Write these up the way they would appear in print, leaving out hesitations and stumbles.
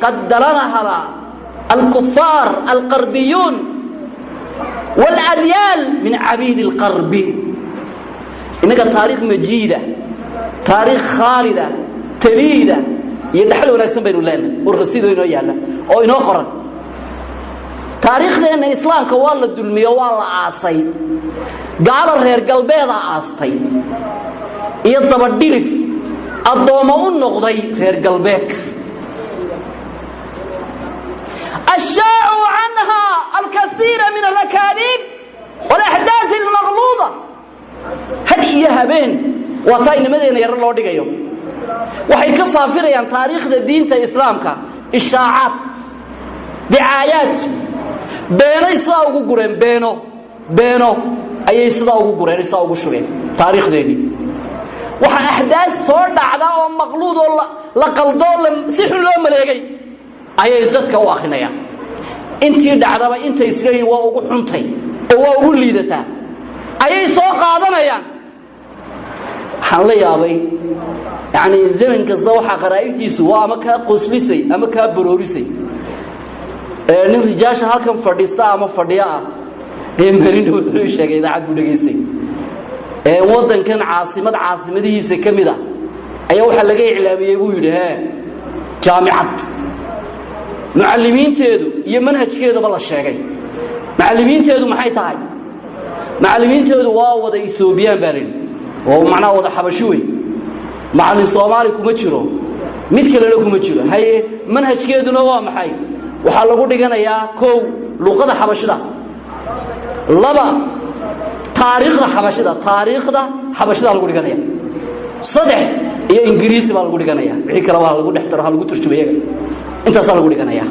قدرناها الكفار القربيون والأذيال من عبيد القرب. إنك تاريخ مجيدة، تاريخ خالدة تليدة يدحلوا ناكسن بينو لنا ورسيدو إنو يالا أو إنو قرن. تاريخ لأن إسلام كوالد دلمية والله عاصي قال الرير قلبيضا عاصي يضبط دلف الضومون نقضي رير قلبيك. الشاعوا عنها الكثير من الأكاذيب والأحداث المغلوطة. هل إياها بين وطاين مدينة يرى الله دقيقهم وحي كفا فريان تاريخ دين إسلام إشاعات دعايات بينو يساوقوا قرين بينو أي يساوقوا قرين يساوقوا شوين تاريخ ديني وحي أحداث صور دعاء ومغلوط لقلدو سحر لهم ملاقي أي يددك واخنا يا انتي دعدبا انت isleey waa ugu xuntay oo waa ugu liidata ayay soo qaadanayaan waxaan la yaabay yani zaman kasta waxa qaraa'ibtiisu waa ama ka qoslisay ama ka baroorisay nin rijaasha halkan fadhiista ama fadhiya marin wuxuu sheegay idaacad buu dhageystay wadankan caasimadihiisa kamida ayaa waxa laga iclaamiyay buu yiraahdaa jaamicad معلمينتeedu iyo manhajkeeduba la sheegay macallimiinteedu maxay tahay macallimiinteedu waa wada Ethiopian baarin oo macna wada xabasho way macallin Soomaali kuma jiro mid kale kuma jiro haye manhajkeeduna waa maxay waxa lagu dhiganayaa koow luqada xabashida laba taariikhda xabashida lagu dhiganaya saddex iyo ingiriisi baa lagu dhiganaya wixii kale waa lagu dhextaro lagu turjumayaa انت صار لو دغنايا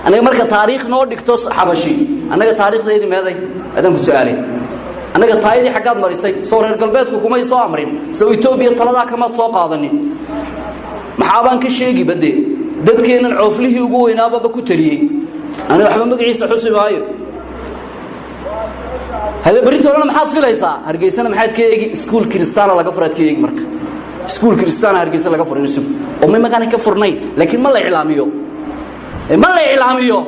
انا marka taariikh noo dhigto xabashi anaga taariikhdeedii meeday adan ku su'aalay anaga taayidii xaqad marisay soo reer galbeedku kuma soo amrin soo Itoobiya talada kama soo qaadanin maxaa baan ka sheegi bade dadkeenan cooflihii ugu weynaaba ku taliyay ana waxba magaciisa xusubaayo hada bariitoona maxaad filaysaa hargeysana maxaad ka eegi iskuul kristaana laga furaad ka eegi marka iskuul kristaana hargeysa laga furay isku oo ma makan ka furnay laakiin ma la ilaamiyo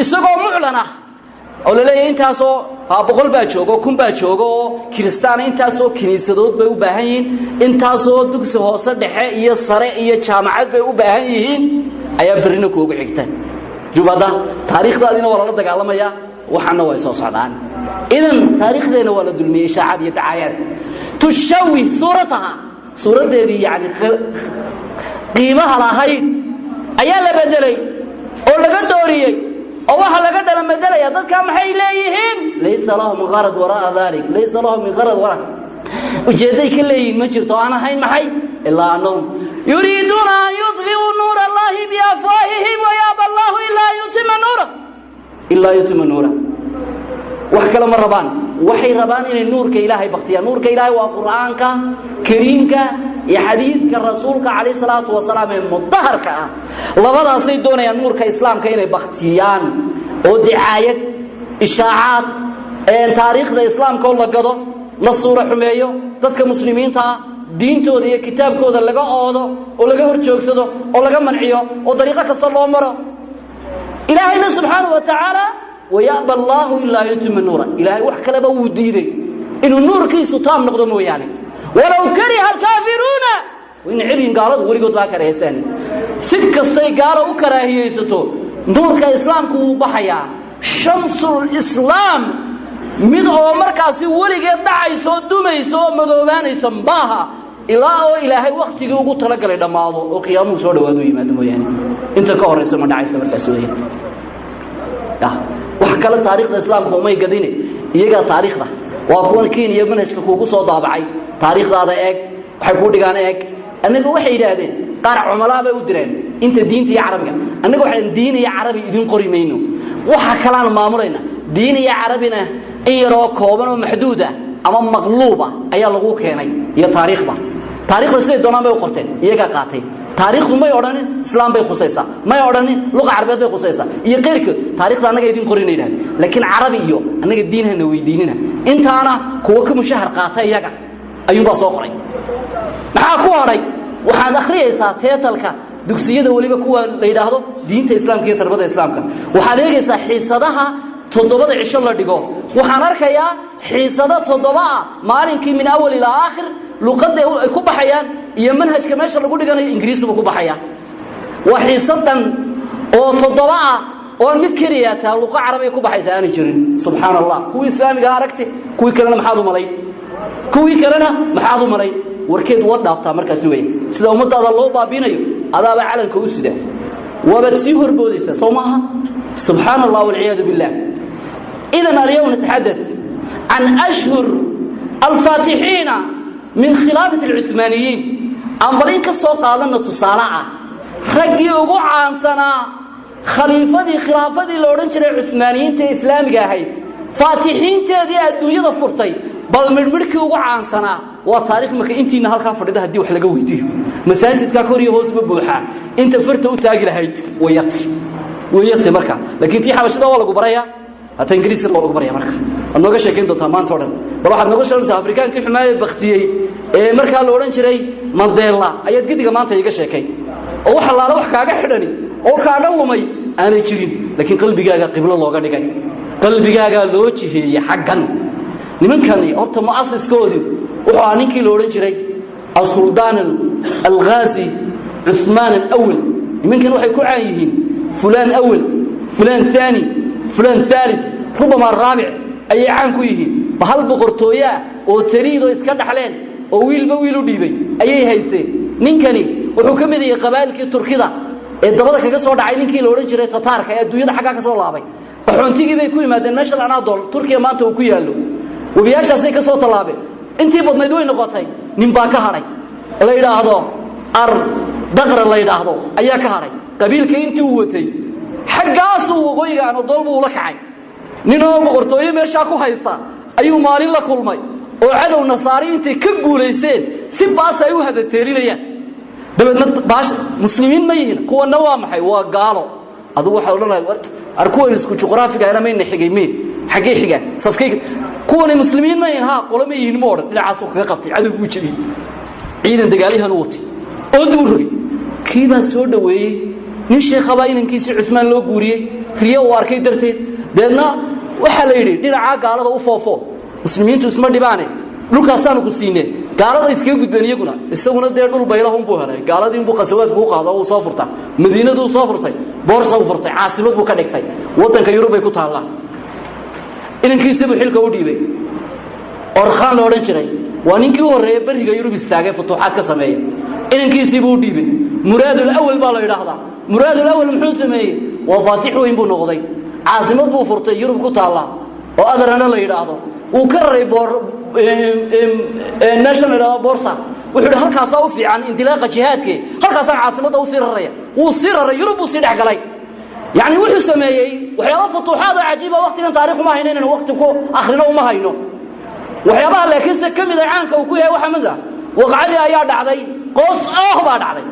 isagoo muclan ah oo la leeyahay intaas oo boqol baa joogo kun baa joogo kristaan intaas oo kiniisadood bay u baahan yihiin intaas oo dugsi hoose dhexe iyo sare iyo jaamacad bay u baahan yihiin ayaa barina koogu xigta jubada taariikhdaadina waa la dagaalamaya waxana way soo socdaan idan taariikhdeena waa la dulmiyay shaacad iyo dacaayad tushawi suuradeedii yani qiimaha lahayd ayaa la bedelay oo laga dooriyay oo waxa laga dhala bedelaya dadka maxay leeyihiin laysa lahum gharad waraa dhalik laysa lahum gharad waraa ujeeday ka leeyihiin ma jirto aan ahayn maxay ilaa annahum yuriduna an yudfi'u nur allahi bi afwahihim wa yaba allah illa yutimma nura wax kala ma rabaan waxay rabaan inay nuurka ilaahay baqtiyaan nuurka ilaahay waa quraanka kariimka iyo xadiidka rasuulka kaleey salaatu wasalaam ee mudahharka ah labadaas ay doonayaan nuurka islaamka inay baqtiyaan oo dicaayad ishaacaad taariikhda islaamka oo la gado la suura xumeeyo dadka muslimiinta diintooda iyo kitaabkooda laga oodo oo laga horjoogsado oo laga manciyo oo dariiqo kasta loo maro ilaahayna subhanahu wa ta'ala ويأبى الله إلا يتم النور إلهي وحكى لبا وديدي إنه النور كيسو تام نقضى موياني ولو كره الكافرون وإن علم قالوا ولقد لا كرهيسان سكستي قالوا وكراهيستو نور كإسلام كو بحيا شمس الإسلام من مركزي ولقد دعيسو دوميسو مدوبانيسو باها إلهي وقتي قلت لك لدماضو وقيامه سودو ودو يماد موياني انت كوريسو ما دعيسو مركزوهي wax kala taariikhda islaamka uma gadine iyaga taariikhda waa kuwan Kenya manhajka kuugu soo daabacay taariikhdaada eeg waxay ku dhigaan eeg anaga waxay yiraahdeen qaar cumalaa bay u direen inta diinta iyo carabiga anaga waxaan diin iyo carabi idin qorimayno waxa kala maamulayna diin iyo carabina iyaro kooban oo maxduuda ama maqluuba ayaa lagu keenay iyo taariikhda sidoo doonaan bay u qorteen iyaga qaatay taariikhdu may odanin islaam bay khusaysaa may odanin luqad carabeed bay khusaysaa iyo qeyrka taariikhda anaga idin qorinayaan laakiin carabi iyo anaga diinana weydiinina intaana kuwa ka mushahar qaatay iyaga ayuu baa soo qoray maxaa ku horay waxaad akhriyaysaa teetalka dugsiyada waliba kuwa la yiraahdo diinta islaamka iyo tarbiyada islaamka waxaad eegaysaa xiisadaha toddobada cisho la dhigo waxaan arkayaa xiisada toddoba maalinkii min awal ila aakhir luqadda ay ku baxayaan iyo manhajka meesha lagu dhiganayo ingiriisigu ku baxaya waa xiisadan oo toddoba oo mid kaliya taa luqad carabi ku baxaysa aan jirin subhanallah kuwi islaamiga aragti kuwi kalena maxaad u malay kuwi kalena maxaad u malay warkeed wad dhaaftaa markaas weey sida ummadaada loo baabinayo adaaba calanka u sida wabad sii horboodaysa soomaha subhanallah wal iyad billah idan اليوم نتحدث عن أشهر الفاتحين من خلافة العثمانيين أمبرين كسوق قالنا تصارعة رجي وقعان سنة خلافة لورنشر العثمانيين تإسلامي هاي فاتحين تهدي الدنيا ضفرتي بل مرمرك وقعان سنة وتاريخ مك أنتي نهار خافر ده هدي وحلا جويتي مساجد كاكوري هوس ببوحة أنت فرت وتاجر هيد ويقتي مركا لكن تي حبش ده ولا جبرية هذا إنجليزي قول جبرية مركا النوجا شاكين دوتا مان تورن بروح النوجا شرنس أفريقيا كيف حماية بختيي مركا لورنشري مانديلا أياد كده كمان تيجي شاكين أو حلا روح كاجا حدني أو كاجا لومي أنا يشرين لكن قلبي جاga قبل الله قاعد جاي قلبي جاga لوجه هي حقا لمن كان أنت مؤسس كودي وحانيك لورنشري السلطان الغازي عثمان الأول لمن كانوا حيكون عايهين فلان أول فلان ثاني فلان ثالث ربما الرابع أي عام كويه بحال بقرطويا أو تريد إسكان حلين أو ويل بويلو ديبي أي هيستي نينكني وحكم ذي قبائل كتركيا الدبلة كجسور دعينين كي لورنشري تتارك الدنيا حاجة كسر لعبي فحنتيجي بيكوي ما دناش العناضل تركيا ما توكيه له وبياش أسيك صوت لعبي أنتي بدنا يدوي نقطين نمباك هاري الله يراهدو دغر الله يراهدو أياك هاري قبيل كينتي ووتي حقاسو وقويga aan dolbo la kacay ninoo boqortooyo meesha ku haysta ayuu maalin la kulmay oo cadow nasaariintii ka guuleyseen si baas ay u hada teerinayaan dabadna baash muslimiin ma yihiin kuwana waa maxay waa gaalo adigu waxa uu leeyahay arkuwan isku juqraafiga ayna meena xigayeen xagee xiga safkay kuwan muslimiin ma yihiin ha qolama yihiin moor dhinacaas uu kaga qabtay cadow uu jabiyay ciidan dagaalihan uu watay oo duurugay kiiba soo dhaweeyay nin sheekaba inankiisi Uthman loo guuriyay riyo oo arkay darteed deedna waxa la yiri dhinaca gaalada u foofo muslimiintu isma dhibaane dhulkaasaan ku siinay gaalada iska gudbeen iyaguna isaguna dee dhul baylaha uu helay gaaladii uu qasawaad ku qaado oo soo furta madiinadu soo furtay boorsa u furtay caasimad buu ka dhigtay wadanka Yurub ay ku taala inankiisi buu xilka u dhiibay orkhaan loo oran jiray waa ninkii horeeyay bariga Yurub istaagay futuuxaad ka sameeyay inankiisi buu dhiibay muraadul awwal baa la yiraahdaa مراد الأول محون سميه وفاتح وين بنقضي عاصمة بوفرتي يرب كتالا وأدر أنا لا يراده وكرر ناشونال بورصة وحده هل كاسو في عن انطلاق جهاتك هل كاس عاصمة وصير الريا وصير الريا يرب وصير علي يعني وحو سميه وحياه فتوحات عجيبة وقتنا تاريخ ما هيننا وقتكو آخرنا وما هينو وحياه لكن سكم إذا عنك وكويا وحمده وقعد يا دعدي قص بعد علي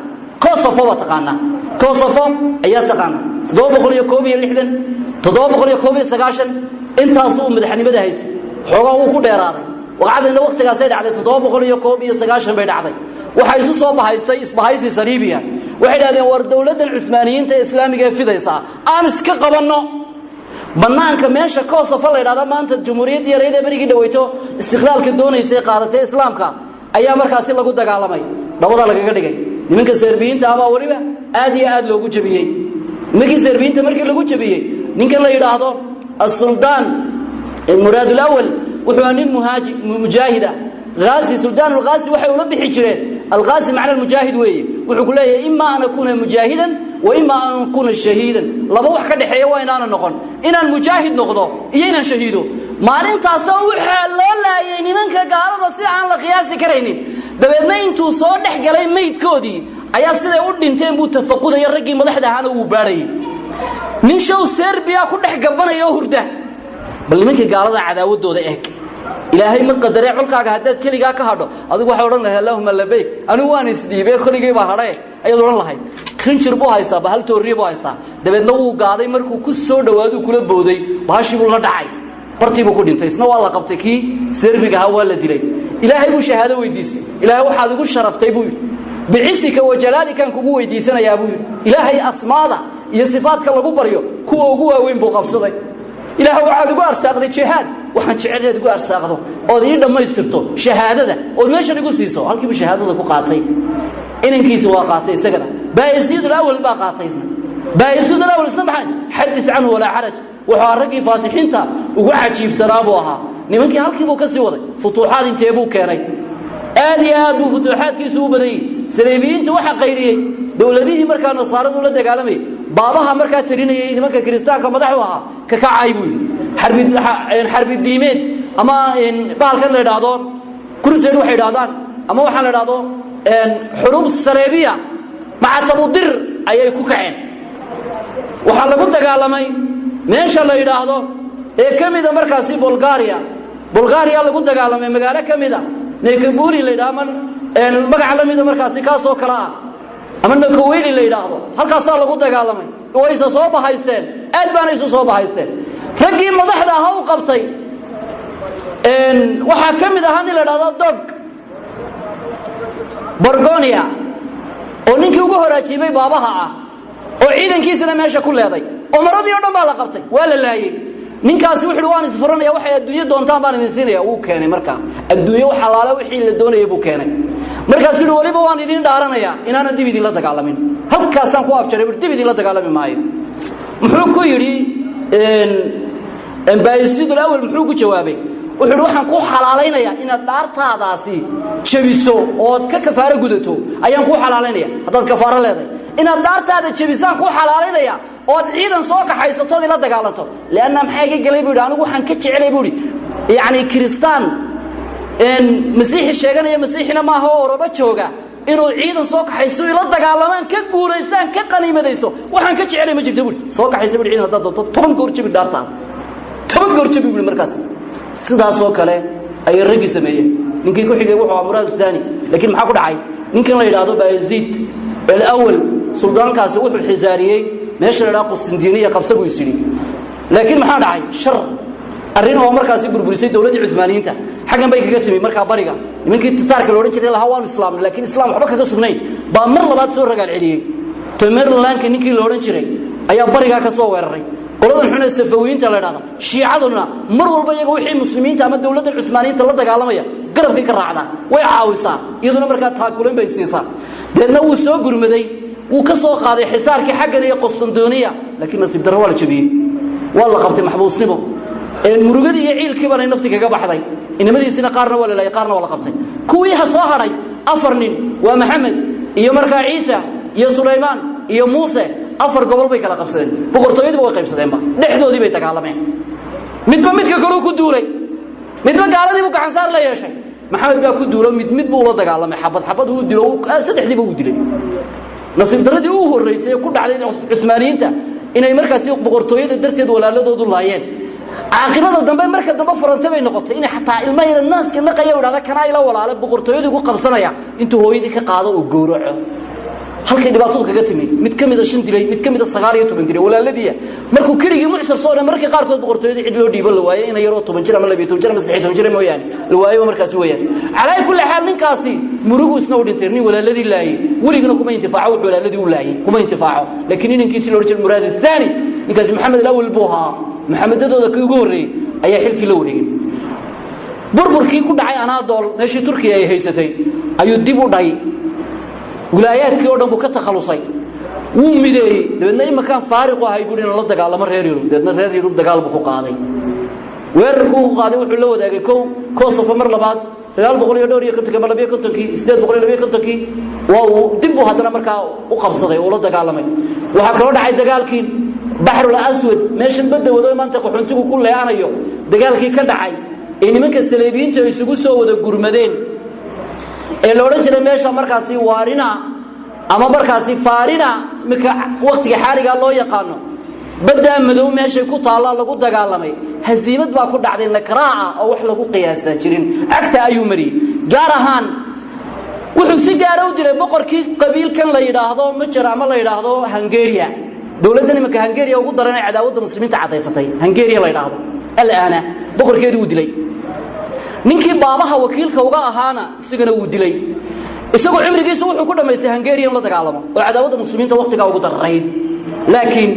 كوسوفو وتقانا كوسوفو ايا تقانا 760 intaasuu madaxnimada haysay xogaa uu ku dheeraaday waqacadna waqtigaas ay dhacday 790 bay dhacday waxa isu soo bahaystay isbahaysi sariibiya waxay yiraahdeen war dawladda Uthmaaniyiinta Islaamiga ee fidaysa aan iska qabanno banaanka meesha Kosovo la yiraahdo maanta Jamhuuriyadda Yareeyda barigi dhaweyto istiqlaalka doonaysay qaadatay Islaamka ayaa markaasi lagu dagaalamay dabada lagaga dhigay nimanka Serbiyiinta ama wariba aad iyo aad loogu jabiyay nimankii Serbiyiinta markii lagu jabiyay ninka la yiraahdo السلطان المراد الأول وحوانين مجاهدة غازي سلطان الغازي وحي ولبي حجرين الغازي معنى المجاهد وي وحكو ليه إما أن أكون مجاهدا وإما أن أكون شهيدا لابا وحكا دحيا وإن أنا نقول إن المجاهد نقضو إينا شهيدو ما رنتا سوحا لولا يعني منك قارضة سيعان لقياسي كريني دبيدنا انتو صور نحقلي ميت كودي أيا سيدة يقول انتين بو تفقود يرقي ملحدة هانا وباري من شو سربيا كل حقبنا يا هرده بل منك قالدا عداودودا اك ilaahay ma qadaray culkaaga hadaad kaliga ka hadho adigu waxa oran lahayd allahumma labbayk anu waan isdhiibay khaligay ba hadhay ayad oran lahayd krinjir buu haysta bahal tooriye buu haysta dabeedna uu gaaday markuu ku soo dhawaado kula booday baashi buu la dhacay bartii buu ku dhintay isna waa la qabtay ki serbiga waa la dilay ilaahay buu shahaado weydiisay ilaahay waxaad ugu sharaftay buu بعسك وجلالك كان كوجو ويديسنا يا أبو إلهي أسماء يا صفات كلا جبريو كوا وجوا وين بقبصدي إلهي وعاد جوار ساقد شهاد وحن شعره جوار ساقده أودي لما يسترتو شهادة ده والمشي نقول سيسو هل كيف شهادة ده كقاطي إن كيس واقعتي سجنا بايزيد الأول باقعتيزنا بايزيد الأول اسمع حدث عنه ولا حرج وحارقي فاتحين تا وعجيب سرابوها نمنك هل كيف وكسي وضي فتوحات انتبو كاني آدي آدو فتوحات كيسو بدي سليبيين توحى غيري دولديه مركا نصارى دولة دقالمي باباها مركا تريني نمكا كريستان كمدحوها ككعايبوي حرب الديمين أما إن بالكن لدادون كرسي وحي دادان أما وحن لدادون حروب الصليبية مع تبودر أي كوكعين وحن لقد دقالمي ماشا لا يدادو كميدا مركاسي بلغاريا لقد دقالمي مقالة كميدا نيكبوري لدامن المقع لميدا مركاسي كاسو كلا أما نكويلي ليدادو هل كاسا لقد دقالمي وإيسا صوبة هايستين أدبان إيسا صوبة هايستين رقي مضحدا هاو قبطي waxaa kamid ahaan in la dhado dog Borgonia oo ninkii ugu horaajibay baabaha ah oo ciidankiisana meesha ku leeday oo maradii oo dhan baa la qabtay waa la laayay ninkaasi wuxuu waan isfuranaya waxay adduunyo doontaan baan idin siinaya uu keenay marka adduunyo waxa laala wixii la doonayay buu keenay markaas uu waliba waan idin dhaaranaya inaana dib idin la dagaalamin halkaasaan ku afjaray dib idin la dagaalami maayo muxuu ku yiri بايزيد الأول محوق جوابي وحروحن كو حلالينيا إن دارتاداسي جبيسو oo ka kafaara gudato ayaan ku xalaalinaya hadad kafaara leedahay in daartaada jabisaan ku xalaalinaya oo ciidan soo ka haysato ila dagaalanto leena maxay ka galay buu anigu waxaan ka jecelay buu yaani kristaan masiixi sheeganaya masiixina ma aha oo raba jooga inuu ciidan soo ka haysto ila dagaalamaan ka guuleystaan ka qaniimadeyso waxaan ka jecelay ma jirto buu soo ka haysto buu ciidan hadad doonto 10 goor jabi daartaada تبغى بيقول مركز سداس وكله أي الرجل سميه يمكن يكون حاجة يروح عمره الثاني لكن ما حقول عاي يمكن لا يرادوا بيزيد الأول سلطان كاسوه في الحزارية ماشي العلاقة السندينية قبسه ويصير لكن ما حد عاي شر الرين هو مركز يبرر بريسيد دولة عثمانيين تا حاجة بيك كتمي مركز بارجة يمكن تتارك الورين شري الهوا الإسلام لكن الإسلام حبك كسرنين بأمر لبعض سور رجال عليه تمر لانك نيكي الورين شري أي بارجة كسوه الرين قولنا نحن السفويين تلادنا شيعتنا مروا البيجوا وحي مسلمين تام الدولة العثمانية تلاد قالمية قرب في كرعنا ويعاوسا يدنا مركات هاكلين بيسيسا لأنه وسوق رمدي وكسوق هذا حصار كحاجة لي قسطنطينية لكن نصيب دروا ولا شبيه والله قبت محبوس نبو المرقد يعيل كبر نفتك جاب حداي إنما دي سنة قارنا ولا لا يقارنا ولا قبتين كويها صاهري أفرنين ومحمد يا مركا عيسى يا سليمان يا موسى أفر قبل بيك على قبسين بقرطويد بقى قبسين با نحن دي بيتك عالمين مدما مدك كلو كدولي مدما قال دي بقى عنصار لا يا شيء محمد بقى كدولو مد بولا دق عالمين حبط هو دلو سدح دي بو دلي نصيب دردي هو الرئيسي كل على العثمانيين تا إن مركز يوق بقرطويد درتيد ولا لا دود اللايين عاقبة الدنبا مركز دنبا فرنسا بين نقطة إن حتى الماير الناس كنا قيود هذا كنا إلى ولا على بقرطويد يقول قبسنا يا أنتوا هو يدك قاضي وجورع halkay dhibaatadu kaga timi mid kamid ah 5 dilay mid kamid ah 9 dilay walaaladii markuu kirigi muxsar soo markii qaar kood boqortooyada cid loo dhiiban la waayay in yaro 10 jir ama 12 jir ama 13 jir mooyaan la waayo markaas weeyaan calay kulli xaal ninkaasi murugu isna u dhintay nin walaaladii laayay waligana kuma intifaaco walaaladii u laayay kuma intifaaco laakiin ninkiisi loo jeedo muraad thani ninkaasi maxamed al-awwal buha maxamedadooda ka ugu horeeyay ayaa xilkii la wareegay burburkii ku dhacay Anadol meeshii Turkiga ay haysatay ayuu dib u dhacay ولايات كيودن بو كتخلصay wuu mideeyay dabadna ima kan faariq ahay guri in la dagaalamo reer Yurub dadna reer Yurub dagaal ku qaaday weerarku ku qaaday wuxuu la wadaagay Kosovo mar labaad 900 waa dib u hadana markaa u qabsaday oo la dagaalamay waxa kala dhacay dagaalkii Bahrul Aswad meeshan badda wado maanta qaxoontigu ku leeyanayo dagaalkii ka dhacay ee nimanka Saleebiyiinta ay isugu soo wada gurmadeen ee loo oran jiray meesha markaasi waarina ama markaasi faarina marka waqtiga xaariga loo yaqaano badda madow meesha ku taala lagu dagaalamay haziimad baa ku dhacday nakraaca oo wax lagu qiyaasa jirin agta ayuu mari gaar ahaan wuxuu si gaar ah u diray boqorkii qabiilkan la yiraahdo Majra ama la yiraahdo Hungariya dawladdan imika Hungariya ugu daranay cadaawada muslimiinta cadaysatay Hungariya la yiraahdo alaana boqorkeedu uu dilay ninkii baabaha wakiilka uga ahaana isagana uu dilay isagoo cimrigiisu wuxuu ku dhameystay Hungarian la dagaalamo oo cadaawada muslimiinta waqtiga ugu darayd laakiin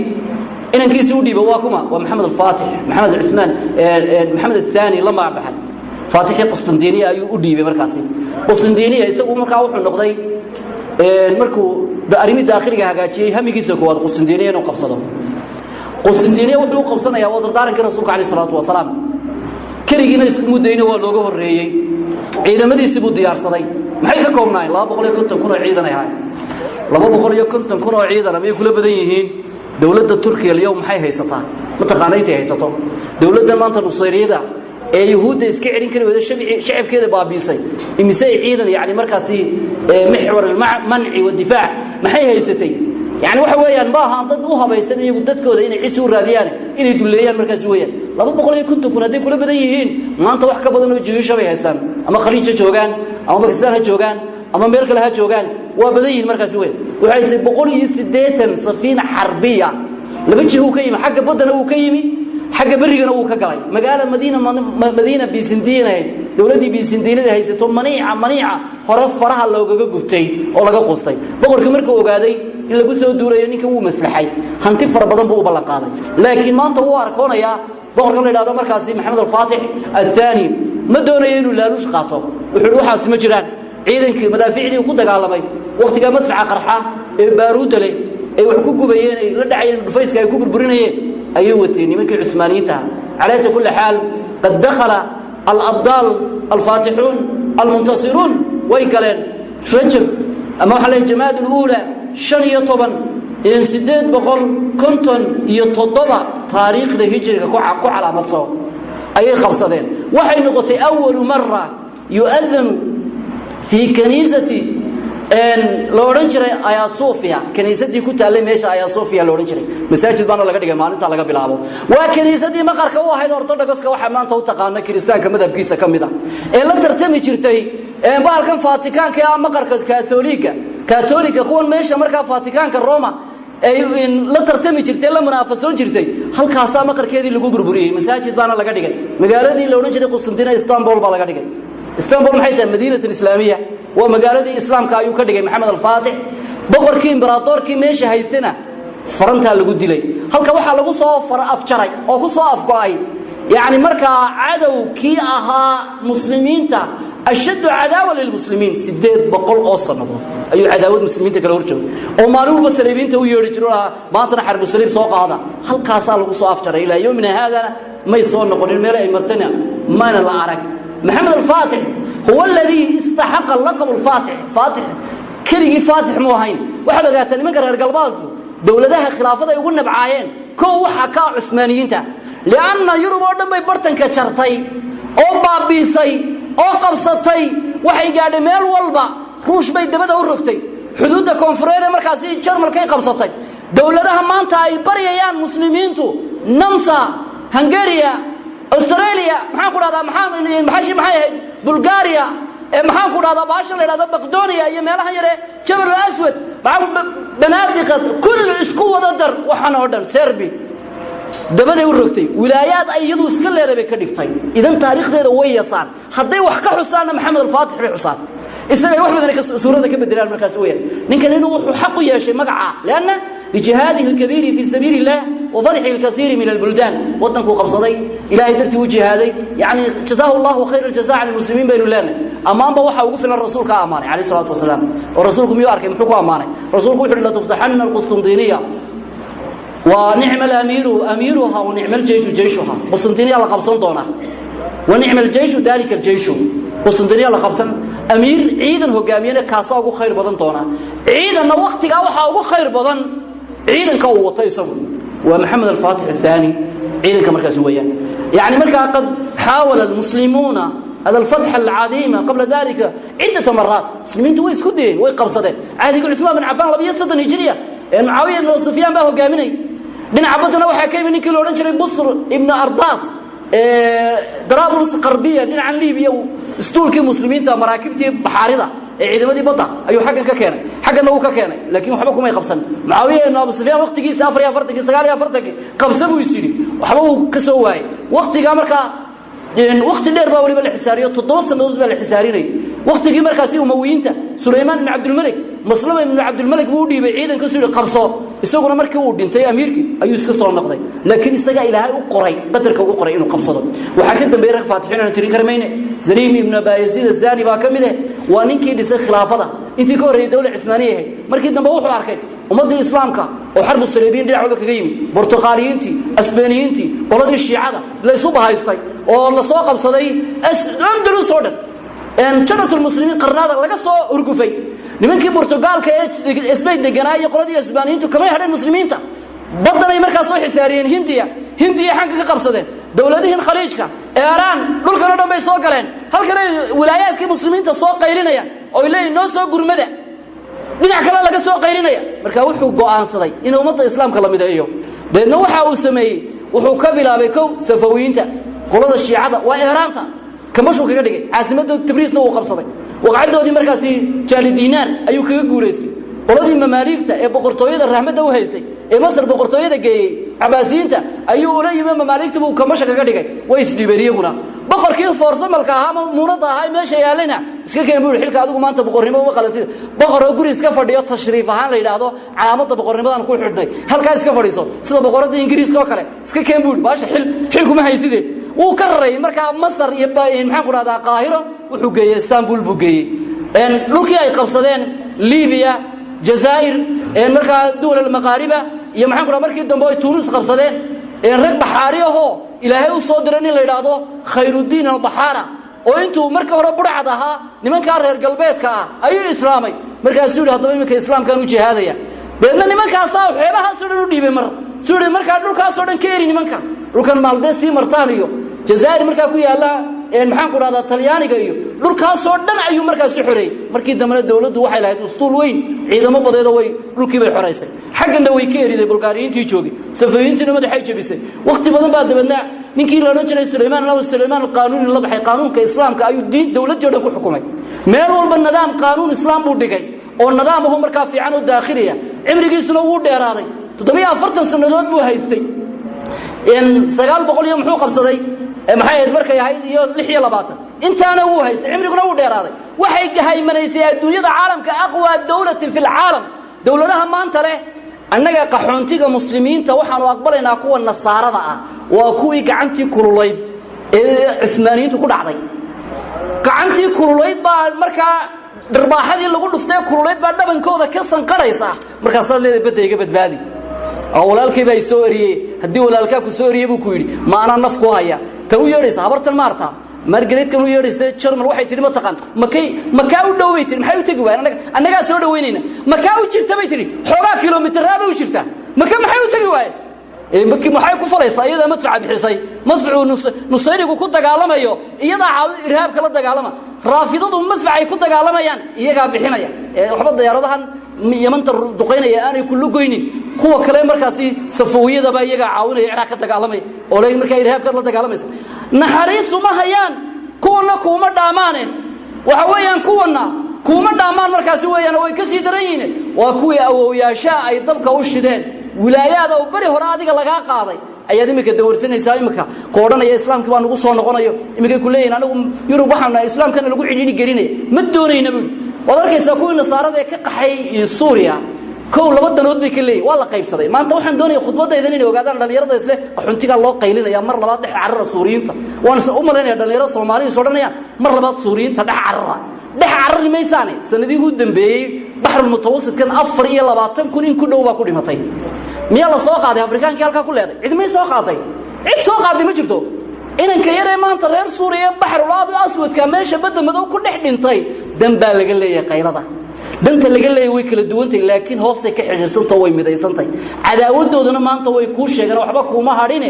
inankiisii u dhiibay waa kuma waa Maxamed al-Faatix Maxamed al-Uthman Maxamed al-Thani lama baxay Faatixi Qustantiniya ayuu u dhiibay markaasi Qustantiniya isagoo markaa wuxuu noqday markuu arrimi daakhiliga hagaajiyay hamigiisa koowaad Qustantiniya inuu qabsado Qustantiniya wuxuu qabsanayaa wadardaaranka rasuulka kaleey salaatu wasalaam kaligiina isku mudayna waa looga horeeyay ciidamadiisa buu diyaarsaday maxay ka koobnaayeen 250 kun oo ciidan ay ahaayeen 250 kun oo ciidan ay kula badan yihiin dawladda Turkiga leeyahay maxay haysataa mataqaanayntii haysato dawladda maanta Nusayriyeeda ee Yahuudda iska cirin kari wada shacabkeeda baabiisay imisay ciidan yaani markaasi محور المنع والدفاع maxay haysatay يعني waxa weeyaan ma aha dad u habaysan iyagu dadkooda inay ciisu raadiyaan inay duleeyaan markaas weeyaan 250 kun haday kula badan yihiin maanta wax ka badan oo jiisho bay haystaan ama khaliija joogan ama Pakistan ha joogan ama meel kale ha joogan waa badan yihiin markaas weeyaan waxay 180 safiina harbiya laba jiho ka yimi xagga badana uu ka yimi xagga barigana uu ka galay magaala Madiina Bisindiina dawladii Bisindiinada haysato maniica hore faraha loogaga gubtay oo laga qoostay boqorka markuu ogaaday in lagu soo duurayo ninka uu maslaxay hanti far badan buu u ballan qaaday laakiin maanta uu arkoonaya boqorka la yiraahdo markaasi Maxamed al-Faatix al-Thani ma doonayo inuu laaluush qaato wuxuu waxaas ma jiraan ciidankii madaaficdii ku dagaalamay waqtiga madfaca qarxa ee baaruud leh ay wax ku gubayeen ay la dhacayeen dhufayska ay ku burburinayeen ayuu watay nimankii Cuthmaaniyiinta على كل حال قد دخل الأبطال الفاتحون المنتصرون ويقالين رجب أما حال الجماد الأولى شن يطبا إن سداد بقول كنتن يتطبع تاريخ الهجرة كو على متصور أي خمسين وحي نقطة أول مرة يؤذن في كنيسة لورنجري آيا صوفيا كنيسة دي كنت على ماشي آيا صوفيا لورنجري مساجد بانا لقى دقة مالنتا لقى بلعبه وكنيسة دي مقرك واحد أرطوغوس كواحد ما أنت وتقانا كريستيان كمذهب كيسة كمذا إلا ترتمي جرتي بالكن فاتيكان كيا مقرك كاثوليكا كون ماشي مركا فاتيكان كروما لا ترتمي جرتي لا منافسون جرتي هل كاسا مقركيدي لغو بربريي مساجد بانا لقى دقة مقالدي لورنجري قسطنطينية اسطنبول با لقى دقة اسطنبول maxay tahay madiinada islaamiya waa magaaladii islaamka ayuu ka dhigay Maxamed al-Faatix boqorkii imbraadorkii meesha haystana faranta lagu dilay halka waxa lagu soo far afjaray oo ku soo afgo'ay yaani marka cadawkii ahaa muslimiinta ashadu cadaawa lil muslimiin 800 oo sanadood ayuu cadaawad muslimiinta kala horjoogay oo maalin walba saliibiinta u yeeri jiray maanta xarbu saliib soo qaada halkaas lagu soo afjaray ilaa yoomina hada may soo noqonin meel ay martana maana la arag محمد الفاتح هو الذي استحق اللقب الفاتح فاتح كلي فاتح موهين waxa laga taani man gaar galbaadku dawladaha khilaafada ay ugu nabcaayeen koo waxa ka Cuthmaaniyiinta laana Yurub oo dhan bay bartanka jartay oo baabiisay oo qabsatay waxay gaadhay meel walba ruush bay dabada u rogtay xuduudda koonfureed markaasi Jarmalkay qabsatay dawladaha maanta ay bariyayaan muslimiintu Namsa Hungariya أستراليا maxaan ku dhahdaa maxay ahayd Bulgaria maxaan ku dhahdaa baasha la yiraahdo Macedonia iyo meelaha yare Jabal al-Aswad banaadiqa kullu isku wada dar waxaan oo dhan Serbi dabada u rogtay wilaayad ay iyadu iska leedahay ka dhigtay idan taariikhdeeda way yasaan haday wax ka xusaan Maxamed al-Faatix bay xusaan isaga wax badan ka suurada ka bedelaan markaas weeyaan ninkan inuu wuxuu xaq u yeeshay magaca laana لجهاده الكبير في سبيل الله وفرح الكثير من البلدان وطنكو قبصدي إلهي درتي وجهادي يعني جزاه الله خير الجزاء عن المسلمين بين لنا أمام بوحى وقفنا الرسول كأمانة عليه الصلاة والسلام ورسولكم يؤرك محكوا أمانة رسولكم يقول لا تفتحن القسطنطينية ونعم الأمير أميرها ونعم الجيش جيشها قسطنطينية لقبصنطونة ونعم الجيش ذلك الجيش قسطنطينية لقبصن أمير عيدا هجامينا كاسا ugu khayr badan doona ciidana waqtiga waxa ugu khayr badan ciidanka uu watay isagu waa Maxamed al-Faatix al-Thani ciidanka markaas weeyaan يعني marka qad حاول المسلمون هذا الفتح العظيم قبل ذلك عدة مرات مسلمين way isku deen way qabsadeen caadiga Uthman bin Affan 260 hijriya Muawiya ibn Sufyan baa hogaaminay dhinaca badana waxa ka yimid ninkii loo oran jiray Busr ibn Ardat Darabulus Qarbiya dhinaca Liibiya istuulkii muslimiinta maraakibtii baxaarida ee ciidamadii badda ayuu xaggan ka keenay xaggan uu ka keenay laakiin waxba kuma qabsan Muawiya ibn Abu Sufyan waqtigiisa 49 qabsan buu isiri waxba uu ka soo waayay waqtiga marka waqti dheer baa waliba la xisaariyo 7 sanadood baa la xisaarinay وقت جي مركزي وموينته سليمان بن عبد الملك مسلم بن عبد الملك بودي بعيدا كسر قرصه isaguna markii uu dhintay amiirkii ayuu iska soo noqday laakiin isaga ilaahay u qoray qadarka ugu qoray inuu qabsado waxa ka dambeeyay rag faatixiin aan tiri karmayne Zaliim ibn Bayazid al-Thani baa kamid ah waa ninkii dhisay khilaafada intii ka horeeyay dawladda Uthmaaniye markii dambe wuxuu arkay ummadda islaamka oo xarbu saliibiin dhinaca kaga yimid Portugaaliyiintii Isbaaniyiintii qoladii Shiicada la isu bahaystay oo la soo qabsaday Andalus oo dhan janatul muslimiin qarnada laga soo urgufay nimankii Portugalka ee Isbayn deganaa qoladii Isbaaniyiintu kama hadhay muslimiinta badalay markaa soo xisaariyeen Hindiya xanka ka qabsadeen dawladahan khaliijka Iran dhulkan oo dhan bay soo galeen halkan wilaayadkii muslimiinta soo qaylinaya oo ilaa inoo soo gurmada dhinac kale laga soo qaylinaya markaa wuxuu go'aansaday in ummadda islaamka la mideeyo deedna waxa uu sameeyay wuxuu ka bilaabay kow Safawiyiinta qolada Shiicada waa Iiraanta كمشوا كذا دقي عاصمة تبريز نو قبصة وقعدوا دي مركزي جال دينار أيو كذا جوريستي ولدي مماليكته بقرطوية الرحمة ده وهيستي مصر بقرطوية ده جاي عباسينته أيو قليل من مماليكته وكمشوا كذا دقي ويسدي بريقنا بقر كيف فرصة ملكها مرضى هاي ماشي علينا إسكان كان بيقول حلك هذا ما أنت بقرني ما وقلت بقر يقول إسكان فرديات تشريف هان ليلا هذا علامات بقرني ما نقول حدنا هل كان إسكان فريسون سيدا بقرات إنجليز كله إسكان كان بيقول باش حلكم هيسدي وكرر مركا مصر يبقى محاكم هذا القاهرة وحقية اسطنبول بوقية إن لوكي أي قبصدين ليبيا جزائر إن مركا دول المغاربة يمحاكم مركا دنبوي تونس قبصدين إن رك بحاريه هو إلهي وصدرني ليلادو خير الدين البحارة وإنتو مركا رب رعدها نمن كاره القلبيت كا أي إسلامي مركا سوري هذا ممكن إسلام كانوا جهادية بأن نمن كاساو حيبها سوري دي بمر سوري مركا لوكا سوري كيري نمن كا لوكا مالدسي مرتانيو جزائر مركا كويا لا إن محاكم هذا طلياني كيو لوكا سودن أيو مركا سحري مركي دمنا الدولة وحي لهاد أسطول وين عيدا ما بدأ وي لوكي بالحريسة حقا دوي كيري دي بلغاريين تيجوغي سفيين تنو مدى حيجة بيسي وقت بدن بعد بنا نكي لنا جري سليمان الله سليمان القانون اللي بحي قانون كإسلام كأيو دين دولة جودا كو حكومي ميلول بالنظام قانون إسلام بوديكي oo nidaam oo markaa fiican oo daaqiliya cimrigiisuna uu dheeraaday 740 sanadood buu haystay in 900 iyo muxuu qabsaday maxay markay ahayd iyo 26 intaana uu haystay cimriguna uu dheeraaday waxay gahaymaneysay adduunyada caalamka aqwa dawlad fil caalam dawladaha maanta leh annaga qaxoontiga muslimiinta waxaanu aqbalaynaa kuwa nasaarada ah waa kuwii gacantii kululayd ee Uthmaaniyiintu ku dhacday gacantii kululayd baa markaa darbaaxadii lagu dhuftay kululayd baa dhabankooda ka sanqaraysa markaas leedahay badayga badbaadi awlaalkii bay soo eriyay hadii walaalka ku soo eriyay buu ku yiri maana naf ku haya ta u yeeraysa habartan maarta margareed kan u yeeraysay German waxay tiri ma taqaan makaa u dhaway tiri maxay u tagi waayeen annaga soo dhaweynayna makaa u jirta bay tiri xogaa kilomitir raaba u jirta makaa maxay u tagi waayeen markii maxay ku falaysaa iyada madfac bixisay madfacu nusayrigu ku dagaalamayo iyada irhaabka la dagaalama raafidadu madfacay ku dagaalamayaan iyaga bixinaya waxba diyaaradahan Yamanta duqeynaya aanay kullu goynin kuwa kale markaasi Safawiyada ba iyaga caawinaya Ciraaq ka dagaalamay oo leey markay irhaabka la dagaalamaysa naxariisu ma hayaan kuwana kuma dhaamaaneen waxa weeyaan kuwana kuma dhaamaan markaasi weeyaan way ka sii daran yihiin waa kuwii awooyaasha ay dabka u shideen wilaayada oo bari hore adiga laga qaaday ayaad imika dawarsanaysaa imika qoodhanaya islaamka baa nagu soo noqonayo imika ku leeyeen anigu Yurub waxaan islaamkana lagu cidhiidhi garinay ma doonayna buu wadarkaysa kuwii nasaarada ee ka qaxay Suuriya kow laba danood bay ka leeyeen waa la qaybsaday maanta waxaan doonayaa khudbadaydan inay ogaadaan dhalinyarada isle qaxuntiga loo qaylinaya mar labaad dhex carara Suuriyiinta waan u maleynayaa dhalinyarada Soomaaliyeed soo dhanayaan mar labaad Suuriyiinta dhex carari maysaane sanadii ugu dambeeyay Bahrul Mutawassit kan 24 kun in ku dhow baa ku dhimatay miya la soo qaaday Afrikaankii halka ku leeday cid may soo qaaday cid soo qaaday ma jirto inanka yaree maanta reer Suuriya Bahrul Aswad ka meesha badda madow ku dhex dhintay danbaa laga leeyahay qaylada danta laga leeyahay way kala duwantay laakiin hoose ka xiriirsantay way midaysantay cadaawadooduna maanta way ku sheegan waxba kuma hadhine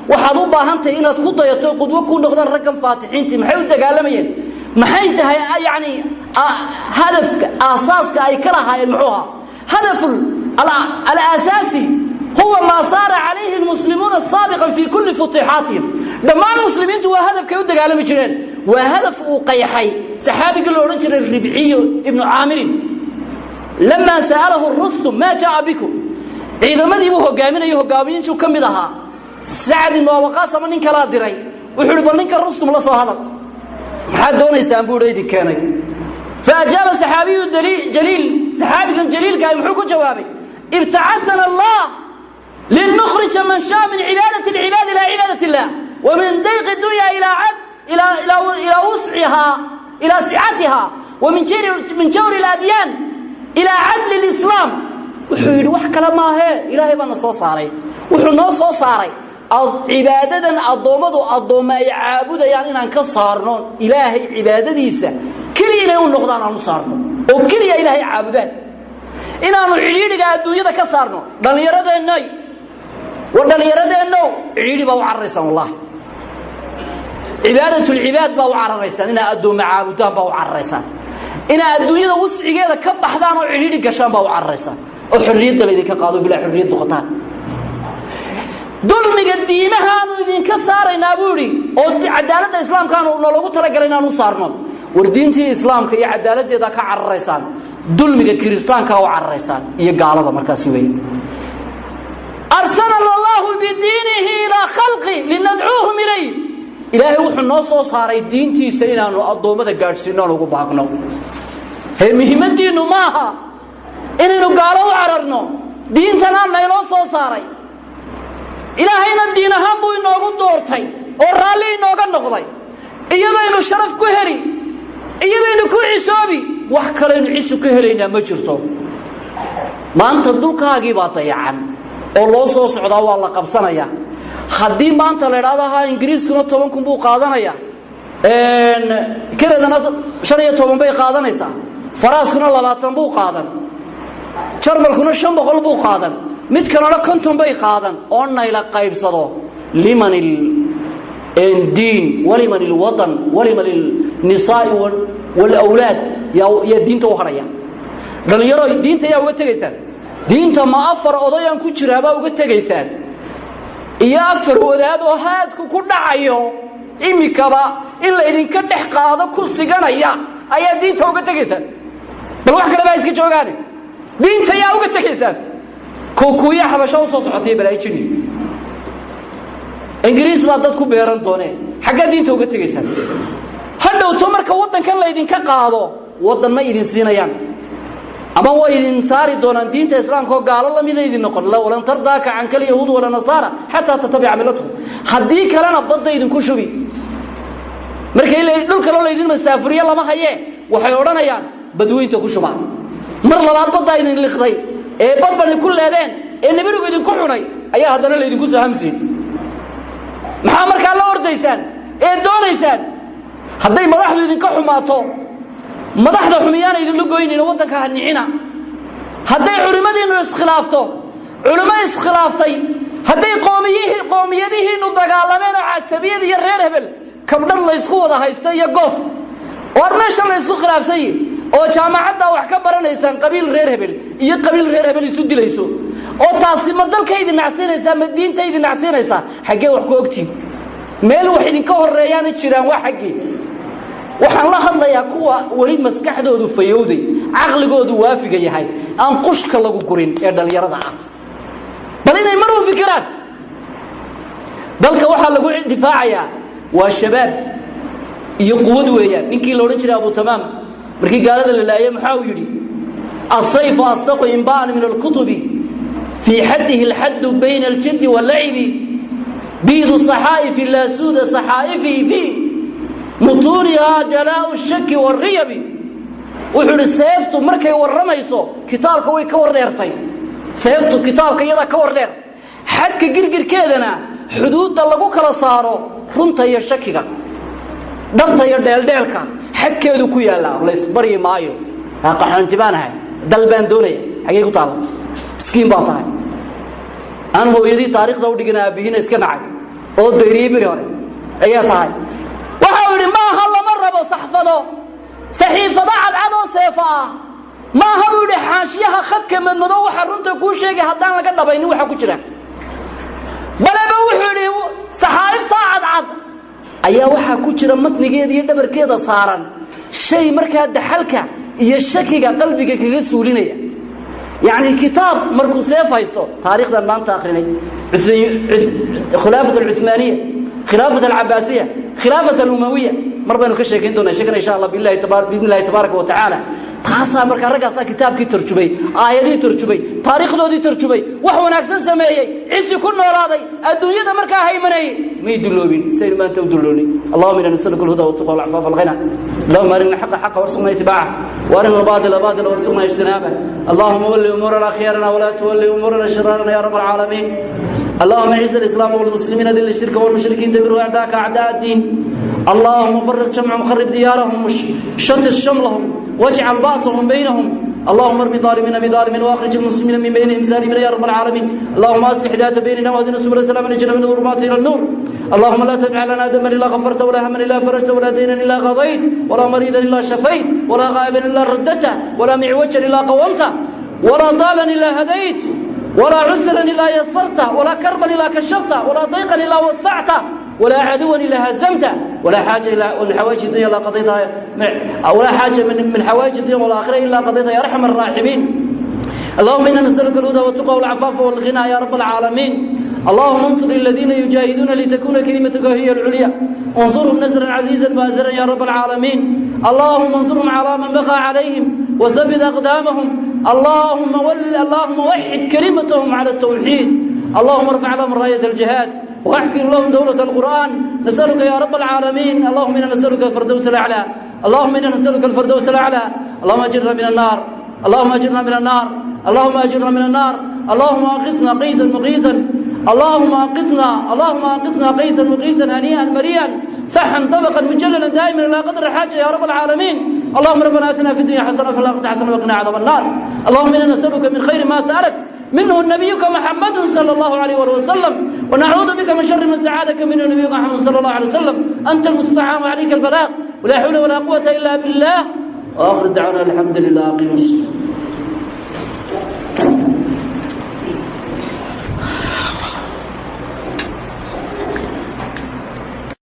waxaad u baahantahay inaad ku dayato qudwo ku noqdaan raggan faatixiintii maxay u dagaalamayeen maxay tahay yani hadafka asaaska ay kala hayeen muxuu hadaful al-asasi هو ما صار عليه المسلمون السابقا في كل فتوحاتهم دمان المسلمين هو هدف كيو دغالم جيرين وهدف قيحي صحابي قال له رجل الربيعي ابن عامر لما سأله الرستم ما جاء بكم ciidamadii uu hogaaminayay kamid ahaa Saad ibn Waqaas ama nin kala diray wuxuu ninka Rustum la soo hadal maxaa doonaysaan buu idin keenay فأجاب صحابي جليل صحابي جليل قال محوك جوابي ابتعثنا الله لنخرج من شاء من عبادة العباد إلى عبادة الله ومن ضيق الدنيا إلى وسعها إلى سعتها ومن جور الأديان إلى عدل الإسلام وحيد وحكى لما هي إلهي بنا صوص علي وحنا صوص علي عبادة الضومة يعبد يعني نكسرنا إلهي عبادة ديسة كل إلهي النقطة نصارنا وكل إلهي عابدان إن أنا عيد الدنيا كسرنا دل يرد الناي ودل يرد النو عيد بو عرسان الله عبادة العباد بو عرسان إن أدو معابدان بو عرسان إن الدنيا وسعي هذا كم بحثان وعيد كشان بو عرسان وحرية الذي كقادوا بلا حرية دقطان ظلم قديمها إذن كسر نابوري وعدالة الإسلام كانوا نلقوا ترى قلنا نصارنا وردينتي الإسلام كي عدالة ذاك عرسان ظلم كريستان كاو عرسان يقال هذا مركزي أرسل الله بدينه إلى خلقه لندعوهم إليه إلهي وحنا صار دينتي سينا الضومة قارسينا لو باقنا هي مهمة دين ماها إنه قالوا عررنا دينتنا ما يلوصو صاري إلهينا الدين هم بو إنه دورتي ورالي إنه نقضي إيضا إنه شرف كهري إيضا إنه كعسابي وحكرا إنه عيسو كهرينا مجرته ما أنت الدوك هاقي باطيعا الله صوص عداوة الله قبصنا يا حدي ما أنت لرادها إنجليز كنا طبعاً بو قادنا يا إن كده أنا شرية طبعاً بي قادنا يسا فراس كنا لباتن بو قادن شرمل كنا شنب قلبو قادن مد كنا لكنتم بي قادن أنا إلى قيب صدو لمن الدين ولمن الوطن ولمن النساء والأولاد يا الدين توخريا قال يرى الدين تيا وقتجيسان دين تما أفر أضيان كشرابا وقتجيسان يا أفر وذهب وهاد كل عيو إمي كبا إلا إذا كده قاضي كل سجانا يا أي دين توقع تجيسان بل واحد كده بايسك جوعاني دين تيا وقتجيسان كوكويا حبشة وصوص عطية بلا يجني إنجليز ما ضد كبيران دونه حاجة دين توقع تجيسان هذا وتمر كوطن كان لا يدين كقاضي وطن ما يدين سينيان أما هو يدين ساري دون دين الإسلام كو قال الله ماذا يدين نقول الله ولن ترضاك عنك اليهود ولا نصارى حتى تتبع عملتهم هديك لنا بضد يدين كشبي مركي دول كلا يدين مسافر يلا ما هي وحيورنا يان بدوين تكشبا مر لبعض بضد يدين الخطي إيه بربر كل هذين إن بيرو يدين كحوني أيه هذا اللي يدين كوسه همسين محمد كان الله أرديسان إيه دون إنسان هدي ما راح يدين كحوماتو مدحنا حميان يدين لقوين إنه وطنك هنعينا هدي علماء إنه إسخلافته علماء إسخلافتي هدي قوميته إنه دقالمين وعسبية دي الرير هبل كبدر الله يسخوه ده هيستي يقف وارماش الله يسخو خلاف سيء oo jaamacada wax ka baranaysan qabiil reer hebel iyo qabiil reer hebel isu dilayso oo taasi ma dalkaydi nacsinaysa ma diintaydi nacsinaysa xagee wax ku ogtiin meel wax idin ka horeeyaan jiraan wax xagee waxaan la hadlayaa kuwa wali maskaxdoodu fayowday aqligoodu waafiga yahay aan qushka lagu gurin ee dhalinyarada ah bal inay mar u fikiraan dalka waxa lagu difaacayaa waa shabaab iyo quwad weeyaan ninkii la oran jiray Abu Tamaam markii gaalada la laayay maxaa uu yiri الصيف أصدق إنباء من الكتب في حده الحد بين الجد واللعب بيض الصحائف لا سود صحائفه في مطورها جلاء الشك والريب وحول السيفتو مركي والرميسو كتابك وي كورنيرتي سيفتو كتابك يدا كورنير حدك قرقر كيدنا حدود لغو كلا صارو رنتا يا شكيغا دبتا يا ديلديلكا حدكيدو ku yaala la isbari maayo ha qaxantibaanahay dalbaan doonay xagee ku taalo miskiin baa tahay aan hooyadii taariikhda u dhiganaa bihina iska nacay oo deyriyay bir hore ayaa tahay waxa uu yiri ma aha lama rabo saxfado saxiifada cadcad oo seefa ma aha uu yiri xaashiyaha khadka madmadow waxa runta ku sheegay hadaan laga dhabaynin waxa ku jira balaba wuxuu yiri saxaafta cadcad ayaa waxa ku jira matnigeeda iyo dhabarkeeda saaran shay markaa daxalka iyo shakiga qalbiga kaga suulinaya يعني الكتاب مركو سيف هيستو تاريخنا ما انت اخريني خلافة العثمانية خلافة العباسية خلافة الأموية مربنا كشيكين دون شيكنا إن شاء الله بإذن الله تبارك وتعالى تاسا marka ragaasa kitaabkii tarjubay aayadii tarjubay taariikhdoodii tarjubay wax wanaagsan sameeyay cisi ku noolaaday adduunyada marka haymanay may duloobin sayr maanta u dulooni allahumma inna nas'aluka al-huda wa taqwa wal-'afafa wal-ghina allahumma arina al-haqqa haqqan warzuqna ittiba'a wa arina al-batila batilan warzuqna ijtinaba allahumma walli umurana khayarana wa la tuwalli umurana sharrana ya rabbal alamin اللهم اعز الاسلام والمسلمين ذل الشرك والمشركين دمر اعداءك اعداء الدين اللهم فرق جمعهم خرب ديارهم شتت شملهم واجعل بأسهم بينهم اللهم ارمي ظالمين بظالم واخرج المسلمين من بينهم سالمين يا رب العالمين اللهم اصلح ذات بيننا واهدنا سبل السلام ونجنا من الظلمات الى النور اللهم لا تجعل لنا ذنبا الا غفرته ولا هما الا فرجته ولا دينا الا قضيت ولا مريضا الا شفيت ولا غائبا الا رددته ولا معوجا الا قومته ولا ضالا الا هديت ولا عسرا الا يسرته ولا كربا الا كشفته ولا ضيقا الا وسعته ولا عدوا الا هزمته ولا حاجه الا حوائج الدنيا الا قضيتها ولا حاجه من حوائج الدنيا والاخره الا قضيتها يا ارحم الراحمين اللهم انا نسالك الهدى والتقى والعفاف والغنى يا رب العالمين اللهم انصر الذين يجاهدون لتكون كلمتك هي العليا انصرهم نصرا عزيزا بازرا يا رب العالمين اللهم انصرهم على من بغى عليهم وثبت اقدامهم اللهم وحد كلمتهم على التوحيد اللهم ارفع لهم رايه الجهاد واحكم لهم دولة القرآن نسألك يا رب العالمين اللهم إنا نسألك الفردوس الأعلى اللهم إنا نسألك الفردوس الأعلى اللهم أجرنا من النار اللهم أجرنا من النار اللهم أجرنا من النار اللهم أغثنا غيثا مغيثا اللهم أغثنا غيثا مغيثا هنيئا مريئا صحا طبقا مجللا دائما إلى قدر الحاجة يا رب العالمين اللهم ربنا آتنا في الدنيا حسنة وفي الآخرة حسنة وقنا عذاب النار اللهم إنا نسألك من خير ما سألك منه نبيك محمد صلى الله عليه وسلم ونعوذ بك من شر ما استعاذك منه نبيك محمد صلى الله عليه وسلم أنت المستعان وعليك البلاغ ولا حول ولا قوة إلا بالله وآخر دعوانا الحمد لله أقيموا الصلاة